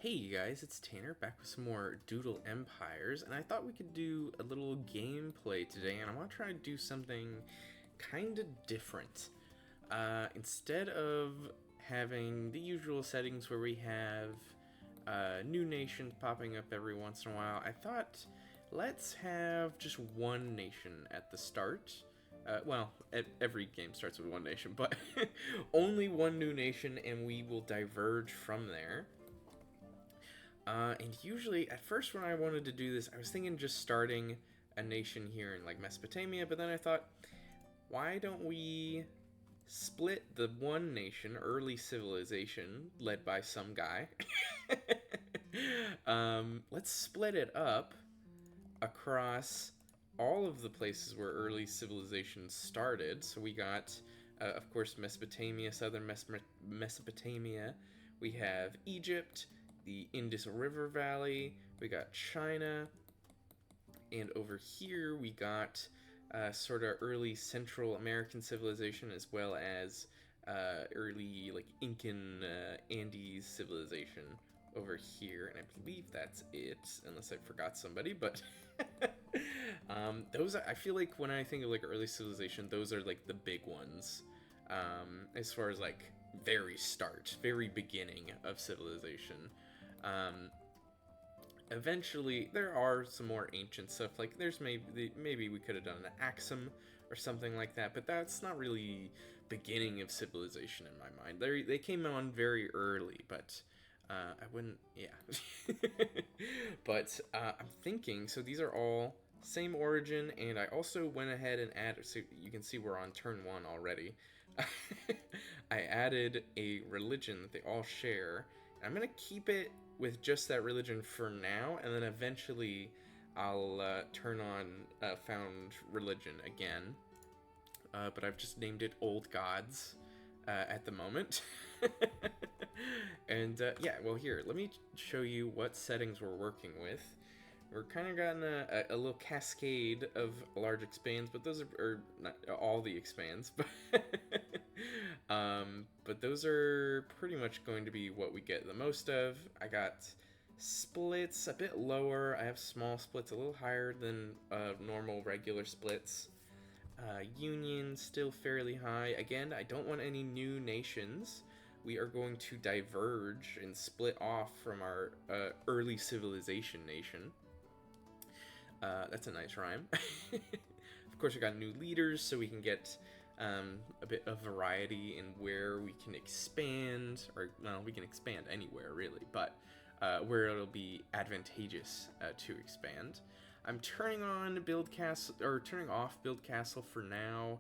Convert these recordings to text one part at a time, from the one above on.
Hey you guys, it's Tanner back with some more Doodle Empires, and I thought we could do a little gameplay today, and I want to try to do something kind of different. Instead of having the usual settings where we have new nations popping up every once in a while, I thought let's have just one nation at the start. Every game starts with one nation, but only one new nation, and we will diverge from there. And usually, at first when I wanted to do this, I was thinking just starting a nation here in like Mesopotamia, but then I thought, why don't we split the one nation, early civilization, led by some guy? Let's split it up across all of the places where early civilization started. So we got, of course, Mesopotamia, southern Mesopotamia. We have Egypt, the Indus River Valley, we got China, and over here we got sort of early Central American civilization, as well as early like Incan Andes civilization over here, and I believe that's it, unless I forgot somebody. But those I feel like when I think of like early civilization, those are like the big ones, as far as like very beginning of civilization. Eventually, there are some more ancient stuff. Like there's maybe we could have done an Axum or something like that, but that's not really beginning of civilization in my mind. They came on very early, but I wouldn't. Yeah. But I'm thinking. So these are all same origin, and I also went ahead and added. So you can see we're on turn 1 already. I added a religion that they all share. I'm gonna keep it with just that religion for now, and then eventually I'll turn on found religion again. But I've just named it Old Gods at the moment. And yeah, well, here, let me show you what settings we're working with. We're kind of gotten a little cascade of large expands, but those are not all the expands, but but those are pretty much going to be what we get the most of. I got splits a bit lower. I have small splits a little higher than normal regular splits. Union still fairly high. Again, I don't want any new nations. We are going to diverge and split off from our early civilization nation. That's a nice rhyme. Of course, we got new leaders, so we can get a bit of variety in where we can expand, or well, we can expand anywhere really, but where it'll be advantageous to expand. I'm turning on build castle, or turning off build castle for now,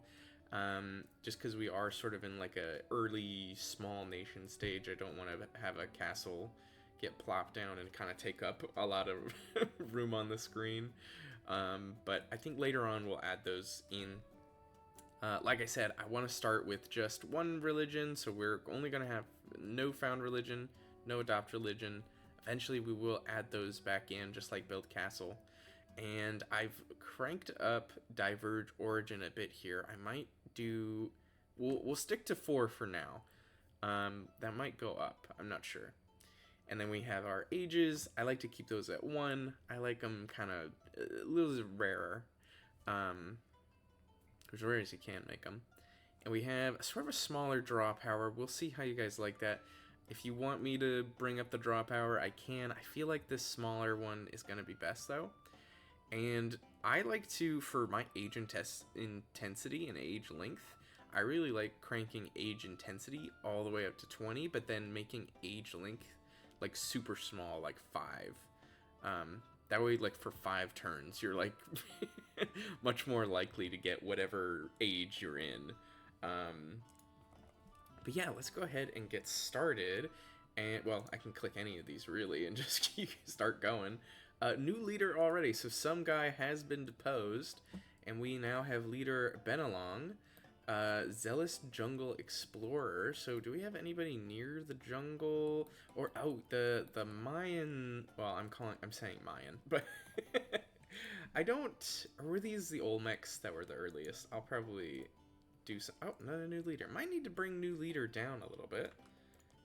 just because we are sort of in like a early small nation stage. I don't want to have a castle get plopped down and kind of take up a lot of room on the screen. But I think later on we'll add those in. Like I said, I want to start with just one religion, so we're only going to have no found religion, no adopt religion. Eventually we will add those back in, just like build castle. And I've cranked up diverge origin a bit here. I might do... We'll stick to 4 for now. That might go up. I'm not sure. And then we have our ages. I like to keep those at 1. I like them kind of a little rarer. As rare as you can make them. And we have sort of a smaller draw power. We'll see how you guys like that. If you want me to bring up the draw power, I can. I feel like this smaller one is going to be best, though. And I like to, for my age intensity and age length, I really like cranking age intensity all the way up to 20, but then making age length like super small, like 5. That way, like for 5 turns, you're like much more likely to get whatever age you're in. But yeah, let's go ahead and get started. And well, I can click any of these really and just start going. New leader already, so some guy has been deposed, and we now have leader Benelong, zealous jungle explorer. So do we have anybody near the jungle? Or oh, the Mayan? Well, I'm saying Mayan, but I don't. Or were these the Olmecs that were the earliest? I'll probably do some. Oh, another new leader. Might need to bring new leader down a little bit.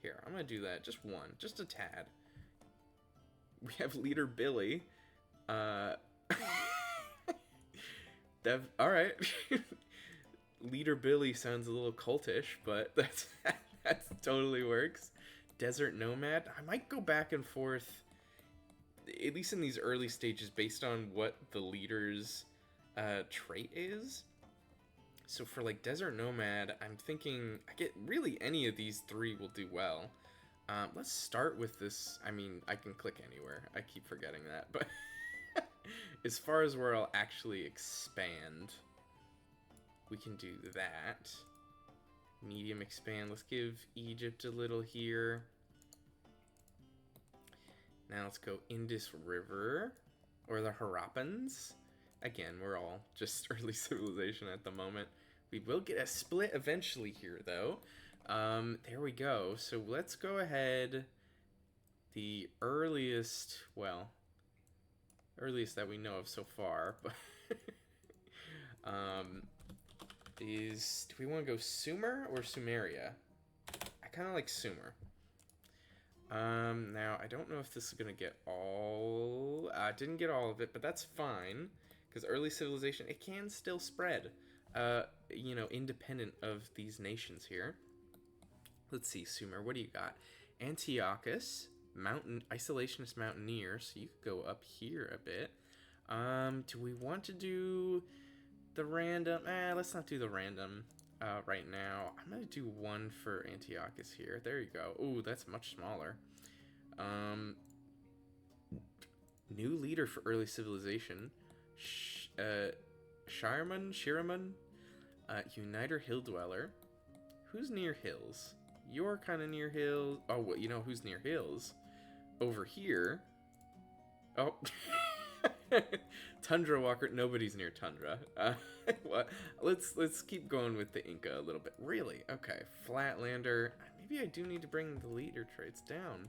Here, I'm gonna do that. Just one, just a tad. we have leader Billy. Uh, all right. Leader Billy sounds a little cultish, but that totally works. Desert Nomad. I might go back and forth, at least in these early stages, based on what the leader's trait is. So for like Desert Nomad, I'm thinking I get really any of these three will do well. Let's start with this. I mean, I can click anywhere. I keep forgetting that, but as far as where I'll actually expand, we can do that. Medium expand. Let's give Egypt a little here. Now let's go Indus River, or the Harappans. Again, we're all just early civilization at the moment. We will get a split eventually here, though. There we go. So let's go ahead. The earliest, well, earliest that we know of so far, but is, do we want to go Sumer or Sumeria? I kind of like Sumer. Now, I don't know if this is going to get all... didn't get all of it, but that's fine. Because early civilization, it can still spread. You know, independent of these nations here. Let's see, Sumer, what do you got? Antiochus, isolationist mountaineer, so you could go up here a bit. Do we want to do the random? Let's not do the random right now. I'm going to do one for Antiochus here. There you go. Ooh, that's much smaller. New leader for early civilization. Shiraman, Uniter Hill Dweller. Who's near hills? You're kind of near hills. Oh, well, you know who's near hills? Over here. Oh. Tundra Walker. Nobody's near Tundra. What? Let's keep going with the Inca a little bit. Really? Okay. Flatlander. Maybe I do need to bring the leader traits down.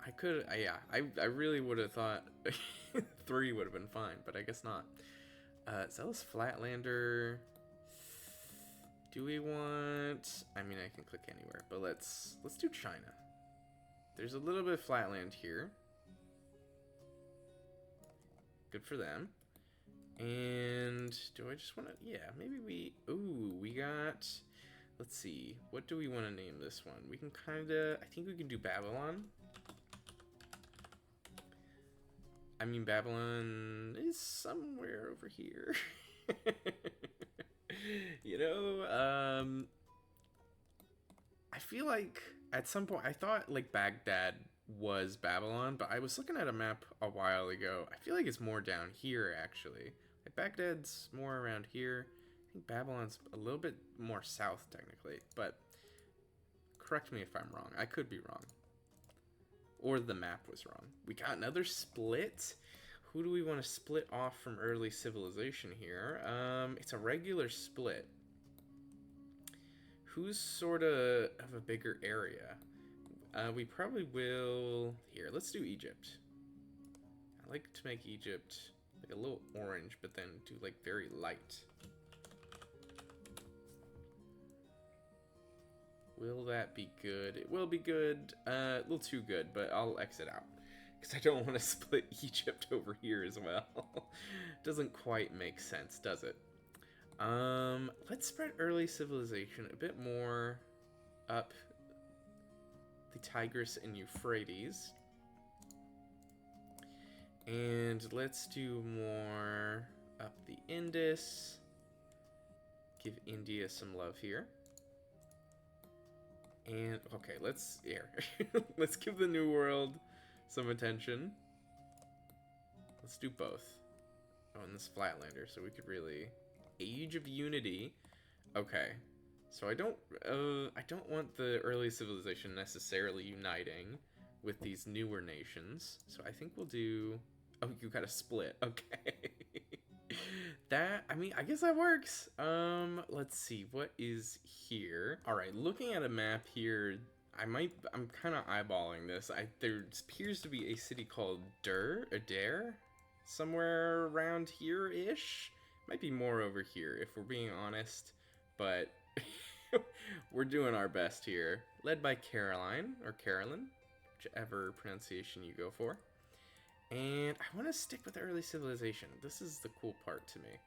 I could. Yeah. I really would have thought 3 would have been fine, but I guess not. Zealous Flatlander. Do we want... I mean, I can click anywhere, but let's do China. There's a little bit of flatland here. Good for them. And do I just want to... Yeah, maybe we... Ooh, we got... Let's see. What do we want to name this one? We can kind of... I think we can do Babylon. I mean, Babylon is somewhere over here. You know, I feel like at some point I thought like Baghdad was Babylon, but I was looking at a map a while ago. I feel like it's more down here actually. Like Baghdad's more around here. I think Babylon's a little bit more south technically, but correct me if I'm wrong. I could be wrong. Or the map was wrong. We got another split. Who do we want to split off from early civilization here? It's a regular split. Who's sort of a bigger area? We probably will... Here, let's do Egypt. I like to make Egypt like a little orange, but then do like very light. Will that be good? It will be good. A little too good, but I'll exit out. Because I don't want to split Egypt over here as well. Doesn't quite make sense, does it? Let's spread early civilization a bit more up the Tigris and Euphrates. And let's do more up the Indus. Give India some love here. And, okay, let's give the New World some attention. Let's do both. Oh, and this Flatlander, so we could really... Age of Unity. Okay. So I don't want the early civilization necessarily uniting with these newer nations. So I think we'll do... Oh, you got a split. Okay. That, I mean, I guess that works. Let's see, what is here? All right, looking at a map here, I'm kind of eyeballing this. There appears to be a city called Adair, somewhere around here-ish. Might be more over here, if we're being honest, but we're doing our best here. Led by Caroline, or Carolyn, whichever pronunciation you go for. And I want to stick with early civilization. This is the cool part to me.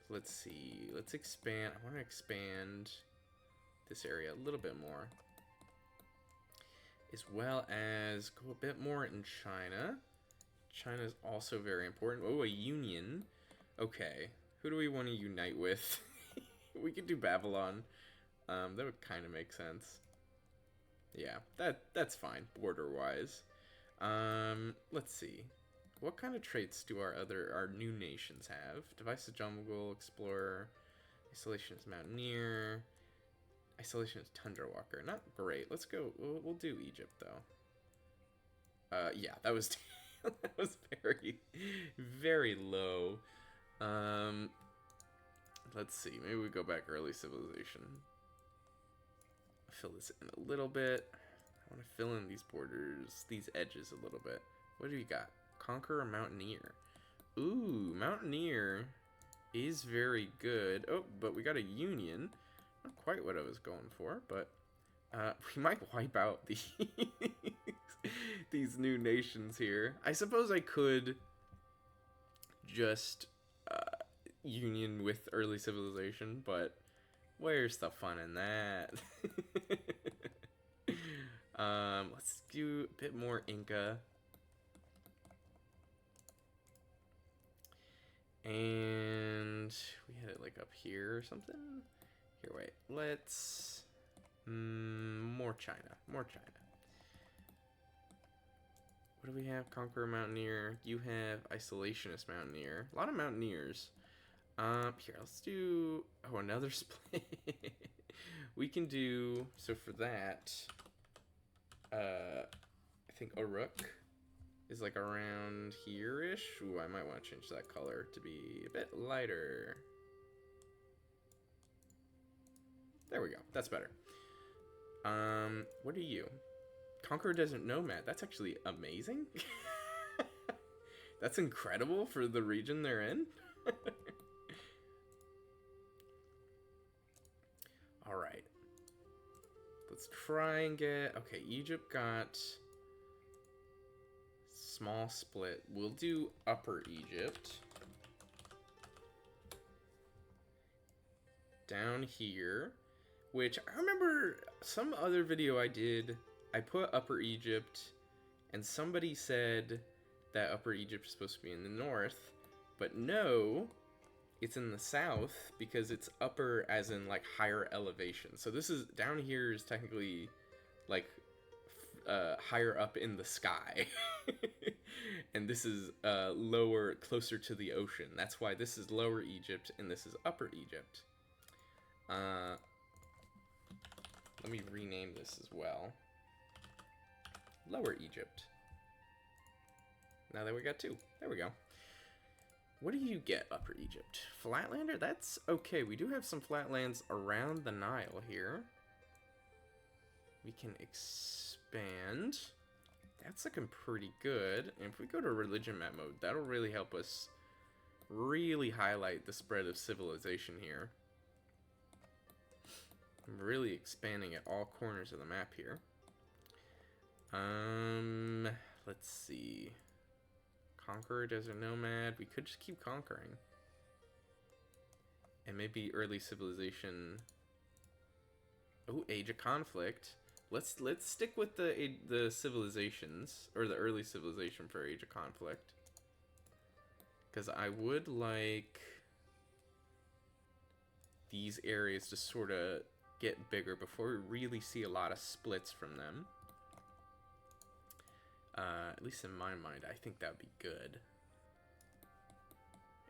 Let's see. Let's expand. I want to expand this area a little bit more, as well as go a bit more in China. China is also very important. Oh, a union. Okay, who do we want to unite with? We could do Babylon. That would kind of make sense. Yeah, that's fine, border-wise. Let's see. What kind of traits do our new nations have? Divisive Jungle Explorer, Isolationist Mountaineer, Isolationist Tundra Walker. Not great. Let's go. We'll do Egypt though. Yeah, that was that was very, very low. Let's see. Maybe we go back early civilization. Fill this in a little bit. I want to fill in these borders, these edges a little bit. What do we got? Conqueror, Mountaineer. Ooh, Mountaineer is very good. Oh, but we got a Union. Not quite what I was going for, but we might wipe out these new nations here. I suppose I could just union with early civilization, but where's the fun in that? Let's do a bit more Inca. And we had it like up here or something. Here, wait. Let's more China. More China. What do we have? Conqueror Mountaineer. You have Isolationist Mountaineer. A lot of Mountaineers. Here, let's do another split. We can do so for that. I think Uruk is like around here-ish. Ooh, I might want to change that color to be a bit lighter. There we go. That's better. What are you? Conqueror Desert Nomad. That's actually amazing. That's incredible for the region they're in. Alright. Let's try and get... Okay, Egypt got... Small split. We'll do Upper Egypt. Down here. Which, I remember some other video I did, I put Upper Egypt, and somebody said that Upper Egypt is supposed to be in the north, but no, it's in the south, because it's upper as in, like, higher elevation. So this is, down here is technically, like, higher up in the sky. And this is lower, closer to the ocean. That's why this is Lower Egypt, and this is Upper Egypt. Let me rename this as well. Lower Egypt. Now that we got two. There we go. What do you get, Upper Egypt? Flatlander? That's okay. We do have some flatlands around the Nile here. We can expand. That's looking pretty good. And if we go to religion map mode, that'll really help us really highlight the spread of civilization here. I'm really expanding at all corners of the map here. Let's see. Conqueror, Desert Nomad. We could just keep conquering. And maybe early civilization. Oh, Age of Conflict. Let's stick with the civilizations, or the early civilization for Age of Conflict. Because I would like these areas to sort of get bigger before we really see a lot of splits from them. At least in my mind, I think that would be good.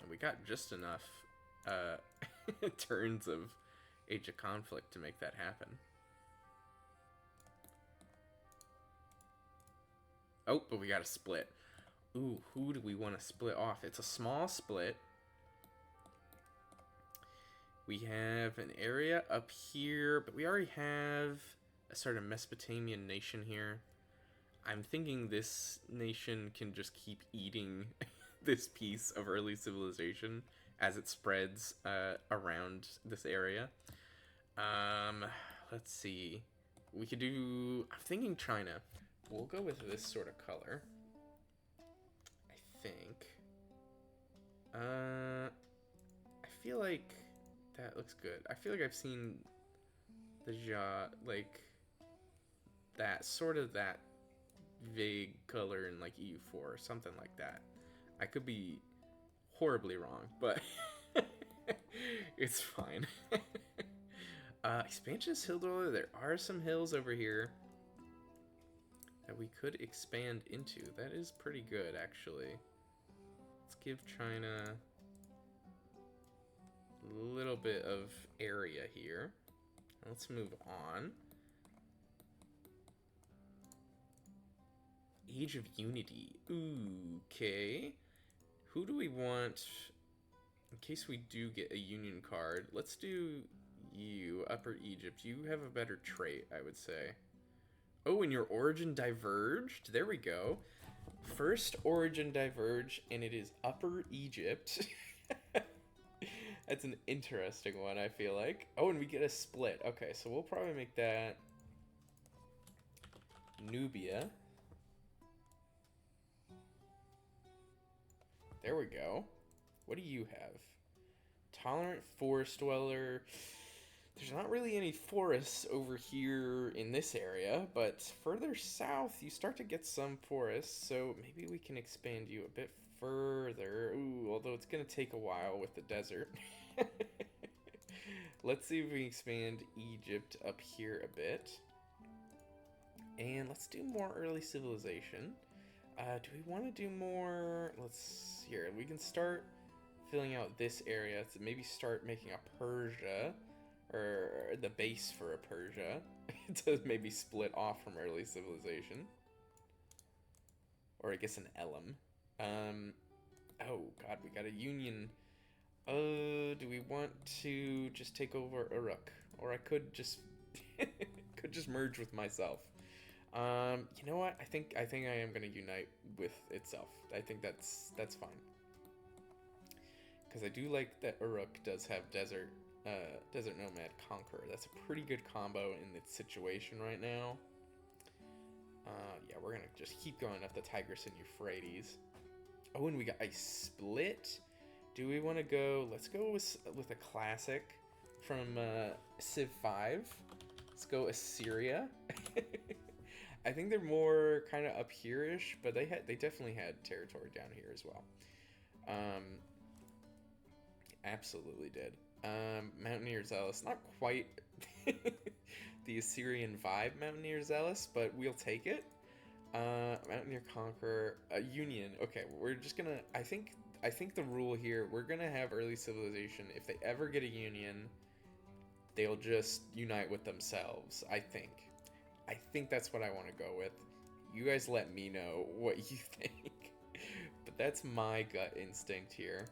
And we got just enough turns of Age of Conflict to make that happen. Oh, but we got a split. Ooh, who do we want to split off? It's a small split. We have an area up here, but we already have a sort of Mesopotamian nation here. I'm thinking this nation can just keep eating this piece of early civilization as it spreads around this area. Let's see. We could do... I'm thinking China. We'll go with this sort of color. I think. I feel like that looks good. I feel like I've seen the like that sort of that vague color in like EU4 or something like that. I could be horribly wrong, but it's fine. Expansionist hill dweller. There are some hills over here that we could expand into. That is pretty good, actually. Let's give China a little bit of area here. Let's move on. Age of Unity. Ooh, okay. Who do we want in case we do get a union card? Let's do you, Upper Egypt. You have a better trait, I would say. Oh, and your origin diverged? There we go. First origin diverge, and it is Upper Egypt. That's an interesting one, I feel like. Oh, and we get a split. Okay, so we'll probably make that Nubia. There we go. What do you have? Tolerant forest dweller. There's not really any forests over here in this area, but further south you start to get some forests, so maybe we can expand you a bit further. Ooh, although it's gonna take a while with the desert. Let's see if we expand Egypt up here a bit. And let's do more early civilization. Do we want to do more? Let's here. We can start filling out this area to maybe start making a Persia, or the base for a Persia, to maybe split off from early civilization, or I guess an Elam. Oh God, we got a union. Do we want to just take over Uruk, or I could just could just merge with myself. You know what? I think I am gonna unite with itself. I think that's fine. Because I do like that Uruk does have Desert Nomad Conqueror. That's a pretty good combo in its situation right now. Yeah, we're gonna just keep going up the Tigris and Euphrates. Oh, and we got a split. Do we want to go? Let's go with a classic from Civ 5. Let's go Assyria. I think they're more kind of up here-ish, but they definitely had territory down here as well. Absolutely did. Mountaineer Zealous, not quite the Assyrian vibe Mountaineer Zealous, but we'll take it. Mountaineer Conqueror, Union. Okay, we're just gonna, I think the rule here, we're gonna have early civilization. If they ever get a union, they'll just unite with themselves, I think that's what I want to go with. You guys let me know what you think. But that's my gut instinct here.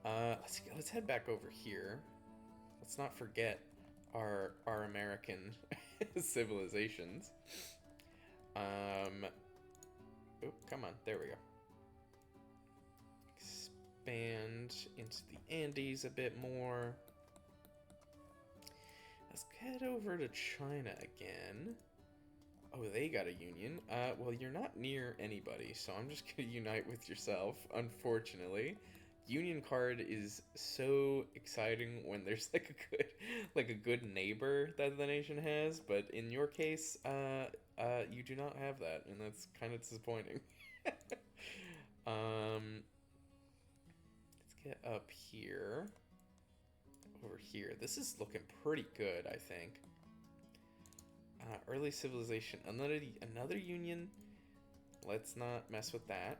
Let's head back over here. Let's not forget our American civilizations. Oh, come on. There we go. Expand into the Andes a bit more. Let's head over to China again. Oh, they got a union. Well, you're not near anybody, so I'm just gonna unite with yourself, unfortunately. Union card is so exciting when there's like a good neighbor that the nation has, but in your case, you do not have that, and that's kind of disappointing. Let's get up here. Over here. This is looking pretty good, I think. Early civilization. Another union. Let's not mess with that.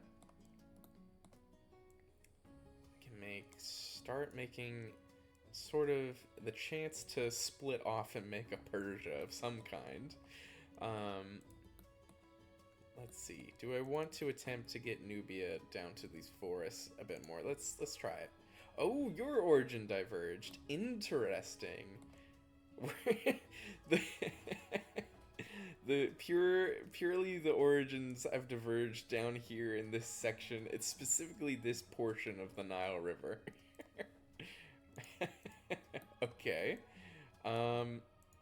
We can start making sort of the chance to split off and make a Persia of some kind. Let's see. Do I want to attempt to get Nubia down to these forests a bit more? Let's try it. Oh, your origin diverged. Interesting. Purely the origins have diverged down here in this section. It's specifically this portion of the Nile River. Okay.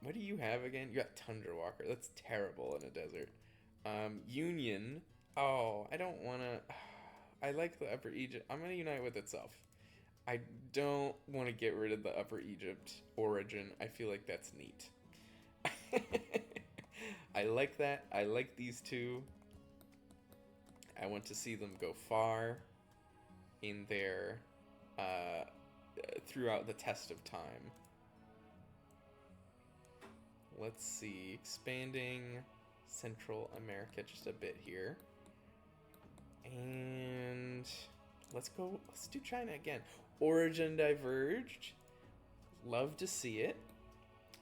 What do you have again? You got Tundra Walker. That's terrible in a desert. Union. Oh, I don't want to. I like the Upper Egypt. I'm going to unite with itself. I don't want to get rid of the Upper Egypt origin. I feel like that's neat. I like that. I like these two. I want to see them go far in their throughout the test of time. Let's see, expanding Central America just a bit here. And let's do China again. Origin diverged. Love to see it.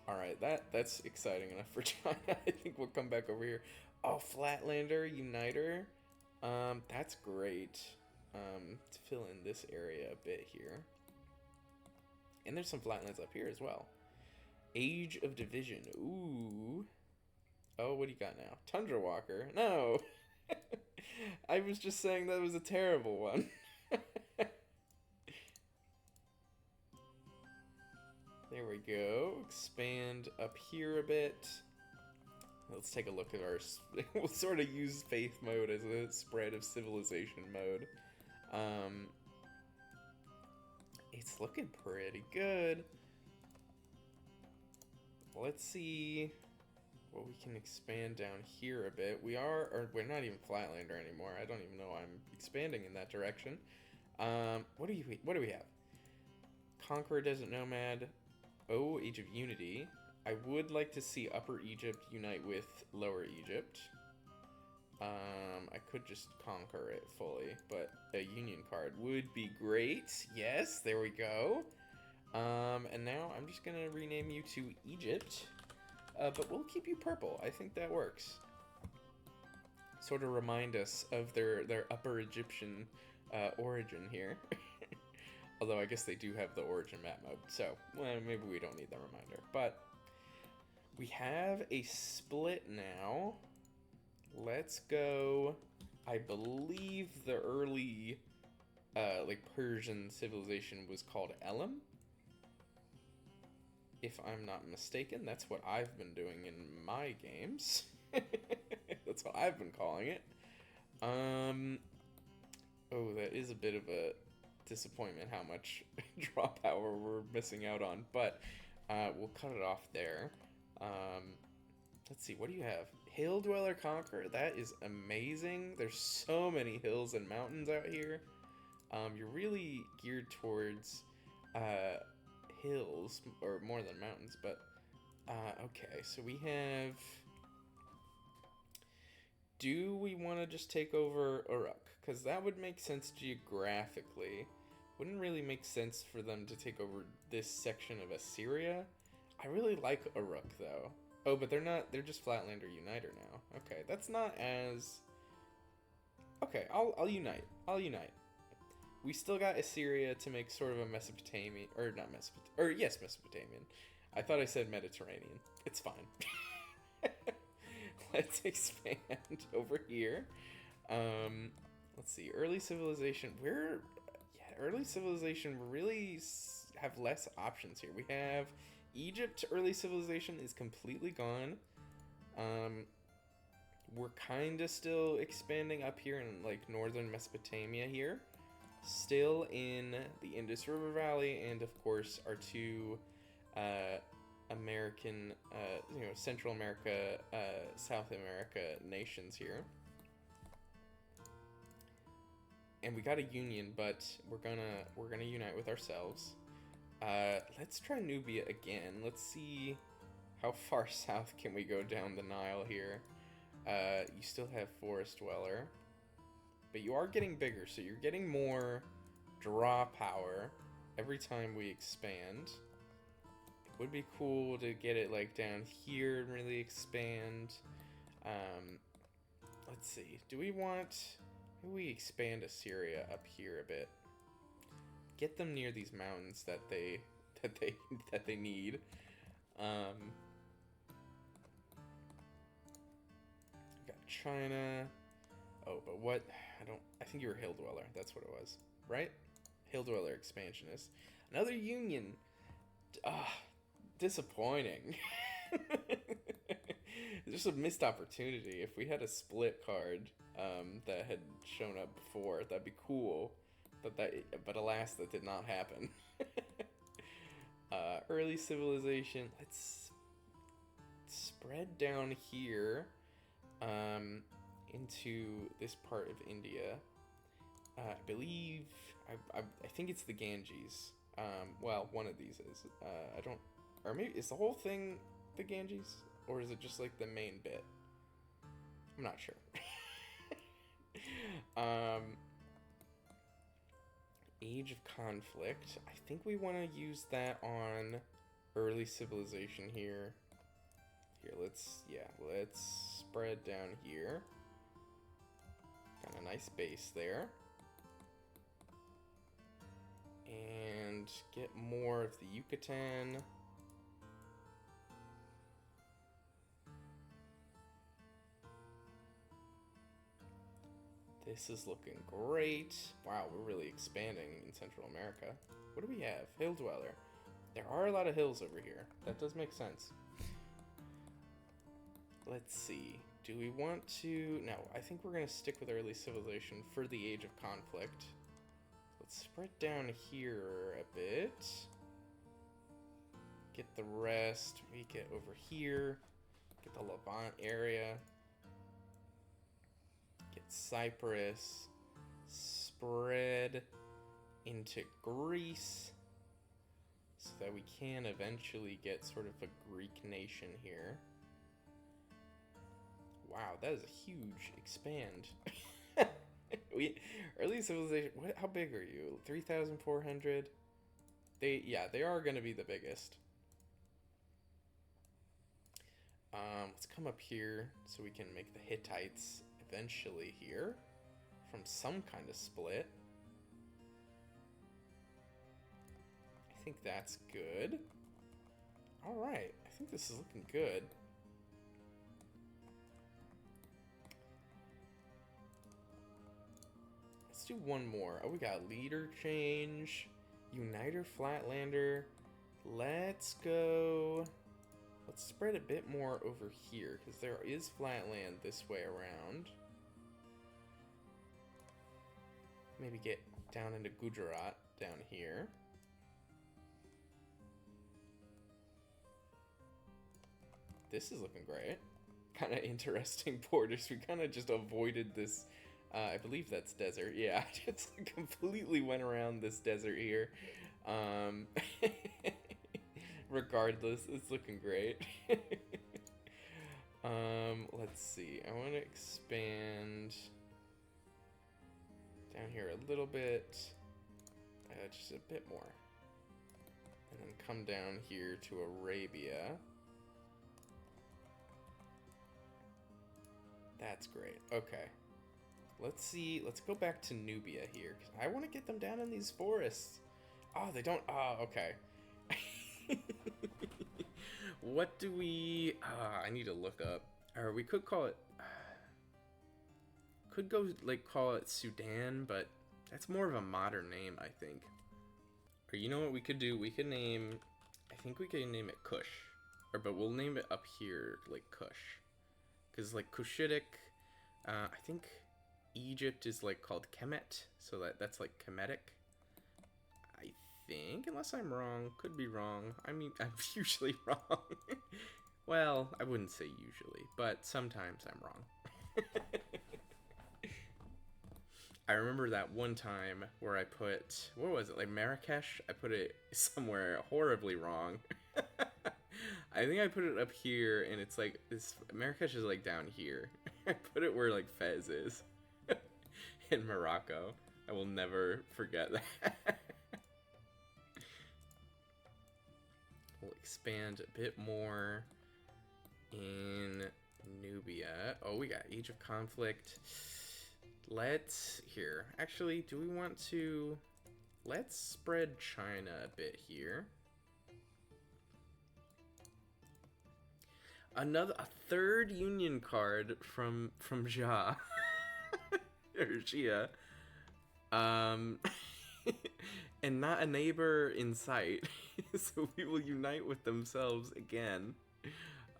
All right, that's exciting enough for China. I think we'll come back over here. Oh, Flatlander, Uniter. That's great. To fill in this area a bit here. And there's some flatlands up here as well. Age of Division. Ooh. Oh, what do you got now? Tundra Walker. No. I was just saying that was a terrible one. There we go. Expand up here a bit. Let's take a look at our... We'll sort of use faith mode as a spread of civilization mode. It's looking pretty good. Let's see what we can expand down here a bit. We're not even Flatlander anymore. I don't even know I'm expanding in that direction. What do we have? Conqueror Desert Nomad. Oh, Age of Unity. I would like to see Upper Egypt unite with Lower Egypt. I could just conquer it fully, but a union card would be great. Yes, there we go. And now I'm just gonna rename you to Egypt, but we'll keep you purple. I think that works. Sort of remind us of their Upper Egyptian origin here. Although I guess they do have the origin map mode, so well, maybe we don't need the reminder. But we have a split now. Let's go. I believe the early like Persian civilization was called Elam. If I'm not mistaken, that's what I've been doing in my games. That's what I've been calling it. Oh, that is a bit of a disappointment how much draw power we're missing out on, but we'll cut it off there. Let's see, what do you have? Hill Dweller Conqueror, that is amazing. There's so many hills and mountains out here. You're really geared towards hills, or more than mountains, but okay, so we have... Do we want to just take over Uruk? Because that would make sense geographically. Wouldn't really make sense for them to take over this section of Assyria. I really like Uruk, though. Oh, but they're just Flatlander Uniter now. Okay, that's not as... Okay, I'll unite. I'll unite. We still got Assyria to make sort of a Mesopotamian... Or not Mesopotamian. Or yes, Mesopotamian. I thought I said Mediterranean. It's fine. Let's expand over here. Let's see. Early civilization. Early civilization really have less options here. We have Egypt. Early civilization is completely gone. We're kind of still expanding up here in like northern Mesopotamia here. Still in the Indus River Valley, and of course our two American, Central America, South America nations here. And we got a union, but we're gonna unite with ourselves. Let's try Nubia again. Let's see how far south can we go down the Nile here. You still have Forest Dweller, but you are getting bigger, so you're getting more draw power every time we expand. It would be cool to get it like down here and really expand. Let's see. Do we want... Maybe we expand Assyria up here a bit. Get them near these mountains that they need. Got China. Oh, but what? I think you were Hill Dweller. That's what it was, right? Hill Dweller expansionist. Another union. Disappointing. It's just a missed opportunity. If we had a split card that had shown up before, that'd be cool. But alas, that did not happen. Early civilization. Let's spread down here into this part of India. I believe I think it's the Ganges. Well, one of these is. I don't, or maybe is the whole thing the Ganges, or is it just like the main bit? I'm not sure. Age of conflict. I think we want to use that on early civilization here. Here, let's spread down here. Got a nice base there. And get more of the Yucatan. This is looking great. Wow, we're really expanding in Central America. What do we have? Hill Dweller. There are a lot of hills over here. That does make sense. Let's see. Do we want to... No, I think we're going to stick with early civilization for the Age of Conflict. Let's spread down here a bit. Get the rest. We get over here. Get the Levant area. Get Cyprus. Spread into Greece. So that we can eventually get sort of a Greek nation here. Wow, that is a huge expand. Early civilization. How big are you? 3,400. They are going to be the biggest. Let's come up here so we can make the Hittites eventually here from some kind of split. I think that's good. All right, I think this is looking good. Let's do one more. Oh, we got leader change, uniter flatlander. Let's go. Let's spread a bit more over here because there is flatland this way around. Maybe get down into Gujarat down here. This is looking great. Kind of interesting borders. We kind of just avoided this. I believe that's desert. Yeah, I just completely went around this desert here. Regardless, it's looking great. Let's see. I want to expand down here a little bit. Just a bit more. And then come down here to Arabia. That's great. Okay. Let's see. Let's go back to Nubia here, because I want to get them down in these forests. Oh, they don't. Oh, okay. What do we... I need to look up. Or we could call it... could go, like, call it Sudan, but that's more of a modern name, I think. Or you know what we could do? We could name... I think we could name it Kush. But we'll name it up here, like, Kush. Because, like, Cushitic... I think Egypt is, like, called Kemet. So that's, like, Kemetic. I think, unless I'm wrong. Could be wrong. I mean, I'm usually wrong. Well, I wouldn't say usually, but sometimes I'm wrong. I remember that one time where I put, what was it, like Marrakesh? I put it somewhere horribly wrong. I think I put it up here, and it's like, Marrakesh is like down here. I put it where like Fez is. In Morocco. I will never forget that. We'll expand a bit more in Nubia. Oh, we got Age of Conflict. Actually, do we want to... Let's spread China a bit here. A third union card from Jia. Or Xia. And not a neighbor in sight. So we will unite with themselves again.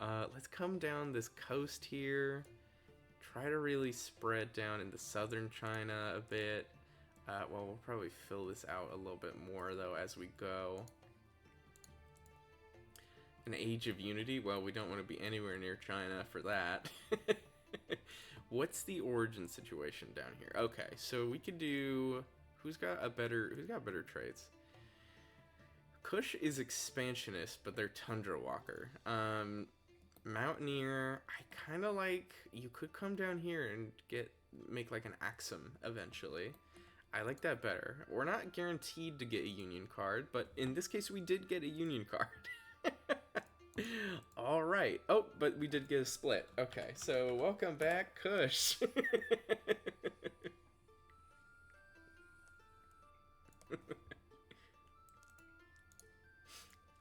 Let's come down this coast here. Try to really spread down into southern China a bit. Well, we'll probably fill this out a little bit more, though, as we go. An age of unity? Well, we don't want to be anywhere near China for that. What's the origin situation down here? Okay, so we could do... Who's got better traits? Kush is expansionist, but they're tundra walker. Mountaineer, I kind of like... You could come down here and make like an Axum eventually. I like that better. We're not guaranteed to get a union card, but in this case we did get a union card. Alright. Oh, but we did get a split. Okay, so welcome back, Kush.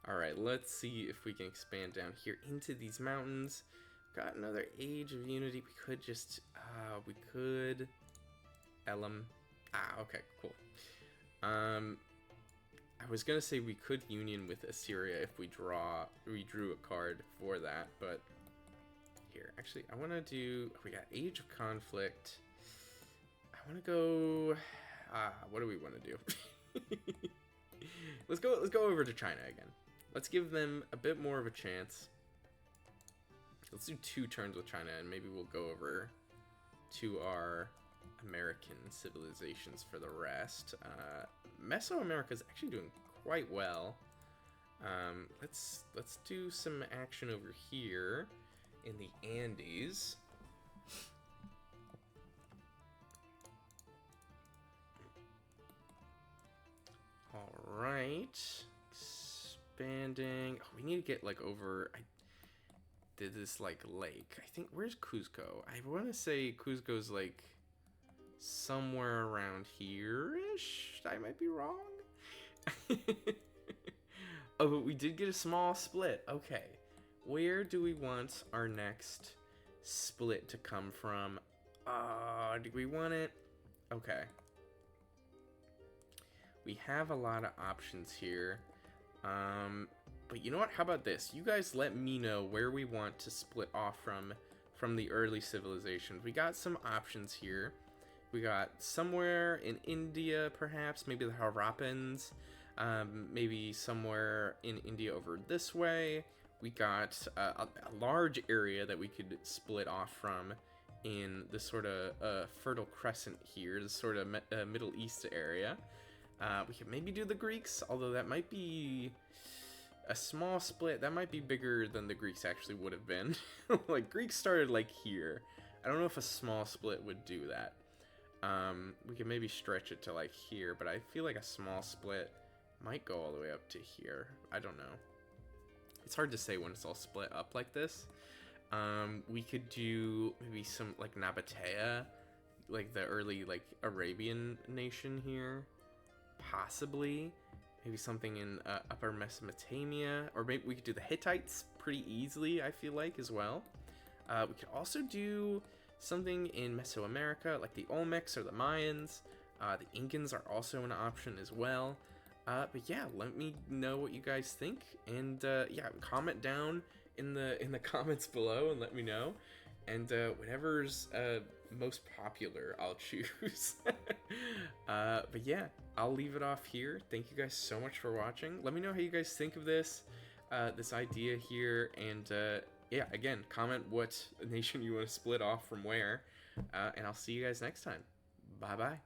Alright, let's see if we can expand down here into these mountains. Got another Age of Unity. We could just... we could... Elam. Okay, cool. I was gonna say we could union with Assyria if we drew a card for that, but... Here, actually, I want to do... We got Age of Conflict. I want to go... what do we want to do? Let's go over to China again. Let's give them a bit more of a chance. Let's do 2 turns with China, and maybe we'll go over to our American civilizations for the rest. Mesoamerica's actually doing quite well. Let's do some action over here in the Andes. All right. Expanding. Oh, we need to get like over. I did this like lake. I think where's Cuzco? I want to say Cuzco's like somewhere around here-ish. I might be wrong. Oh, but we did get a small split. Okay. Where do we want our next split to come from? Do we want it? Okay. We have a lot of options here. But you know what? How about this? You guys let me know where we want to split off from the early civilizations. We got some options here. We got somewhere in India, perhaps, maybe the Harappans, maybe somewhere in India over this way. We got a large area that we could split off from in this sort of Fertile Crescent here, this sort of Middle East area. We could maybe do the Greeks, although that might be a small split. That might be bigger than the Greeks actually would have been. Like, Greeks started, like, here. I don't know if a small split would do that. We could maybe stretch it to, like, here, but I feel like a small split might go all the way up to here. I don't know. It's hard to say when it's all split up like this. We could do maybe some, like, Nabatea, like the early, like, Arabian nation here. Possibly. Maybe something in Upper Mesopotamia. Or maybe we could do the Hittites pretty easily, I feel like, as well. We could also do something in Mesoamerica, like the Olmecs or the Mayans. The Incans are also an option as well. But yeah, let me know what you guys think. And yeah, comment down in the comments below and let me know. And whatever's most popular, I'll choose. But yeah, I'll leave it off here. Thank you guys so much for watching. Let me know how you guys think of this idea here. And yeah, again, comment what nation you want to split off from where. And I'll see you guys next time. Bye-bye.